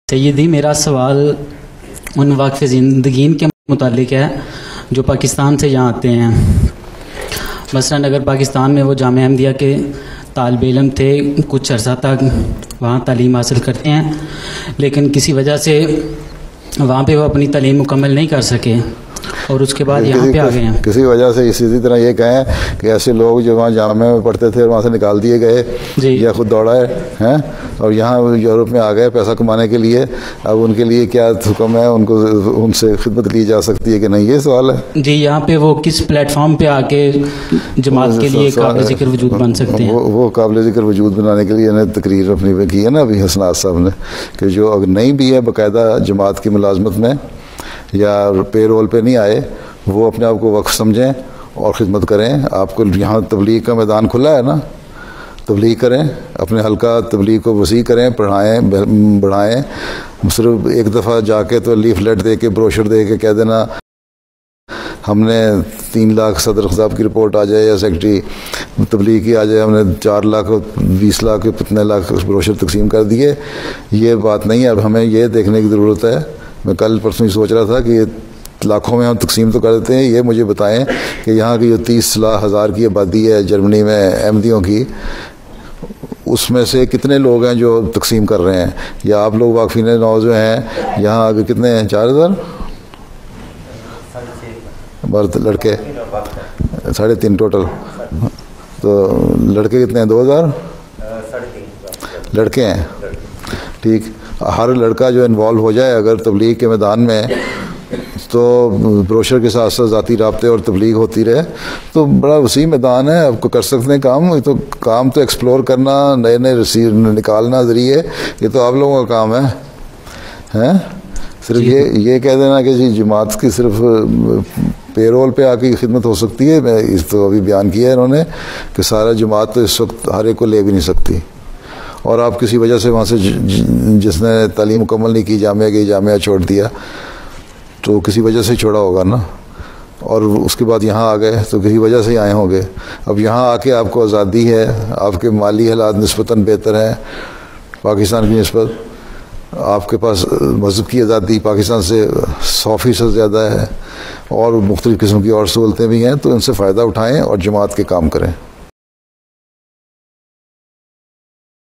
سیدی، میرا سوال ان واقف زندگین کے متعلق ہے جو پاکستان سے یہاں آتے ہیں۔ مثلاً اگر پاکستان میں وہ جامعہ احمدیہ کے طالب علم تھے، کچھ عرصہ تک وہاں تعلیم حاصل کرتے ہیں، لیکن کسی وجہ سے وہاں پہ وہ اپنی تعلیم مکمل نہیں کر سکے اور اس کے بعد یہاں پہ آ گئے ہیں۔ کسی وجہ سے اسی طرح یہ کہیں کہ ایسے لوگ جو وہاں جامعہ میں پڑھتے تھے وہاں سے نکال دیے گئے یا خود دوڑائے ہیں اور یہاں یورپ میں آ گئے پیسہ کمانے کے لیے، اب ان کے لیے کیا حکم ہے؟ ان کو ان سے خدمت لی جا سکتی ہے کہ نہیں؟ یہ سوال ہے جی۔ یہاں پہ وہ کس پلیٹ فارم پہ آ کے جماعت کے لیے قابل ذکر وجود بن سکتے ہیں؟ وہ قابل ذکر وجود بنانے کے لیے انہیں تقریر اپنی پہ کی ہے نا ابھی حسنات صاحب نے، کہ جو اگر نہیں بھی ہے باقاعدہ جماعت کی ملازمت میں یا پے رول پہ نہیں آئے، وہ اپنے آپ کو وقف سمجھیں اور خدمت کریں۔ آپ کو یہاں تبلیغ کا میدان کھلا ہے نا، تبلیغ کریں، اپنے حلقہ تبلیغ کو وسیع کریں، پڑھائیں بڑھائیں۔ صرف ایک دفعہ جا کے تو لیفلیٹ دے کے بروشر دے کے کہہ دینا ہم نے 3 لاکھ صدر خطاب کی رپورٹ آ جائے یا سیکرٹری تبلیغ کی آ جائے ہم نے 4 لاکھ 20 لاکھ کتنے لاکھ بروشر تقسیم کر دیے، یہ بات نہیں ہے۔ اب ہمیں یہ دیکھنے کی ضرورت ہے، میں کل پرسوں ہی سوچ رہا تھا کہ لاکھوں میں ہم تقسیم تو کر دیتے ہیں، یہ مجھے بتائیں کہ یہاں کی جو 30,000 کی آبادی ہے جرمنی میں احمدیوں کی، اس میں سے کتنے لوگ ہیں جو تقسیم کر رہے ہیں؟ یا آپ لوگ واقفین نو جو ہیں یہاں آگے کتنے ہیں؟ 4,000 مرد لڑکے 3.5 ٹوٹل، تو لڑکے کتنے ہیں؟ 2,000 لڑکے ہیں۔ ٹھیک، ہر لڑکا جو انوالو ہو جائے اگر تبلیغ کے میدان میں، تو بروشر کے ساتھ ساتھ ذاتی رابطے اور تبلیغ ہوتی رہے تو بڑا وسیع میدان ہے، آپ کو کر سکتے ہیں کام تو ایکسپلور کرنا، نئے نکالنا ذریعے، یہ تو آپ لوگوں کا کام ہے۔ صرف یہ کہہ دینا کہ جی جماعت کی صرف پے رول پہ آ کے خدمت ہو سکتی ہے، میں اس تو ابھی بیان کیا ہے انہوں نے کہ سارا جماعت تو اس وقت ہر ایک کو لے بھی نہیں سکتی، اور آپ کسی وجہ سے وہاں سے جس نے تعلیم مکمل نہیں کی جامعہ کی، جامعہ چھوڑ دیا تو کسی وجہ سے چھوڑا ہوگا نا، اور اس کے بعد یہاں آ گئے تو کسی وجہ سے ہی آئے ہوں گے۔ اب یہاں آ کے آپ کو آزادی ہے، آپ کے مالی حالات نسبتاً بہتر ہیں پاکستان کی نسبت، آپ کے پاس مذہب کی آزادی پاکستان سے 100% زیادہ ہے، اور مختلف قسم کی اور سہولتیں بھی ہیں، تو ان سے فائدہ اٹھائیں اور جماعت کے کام کریں۔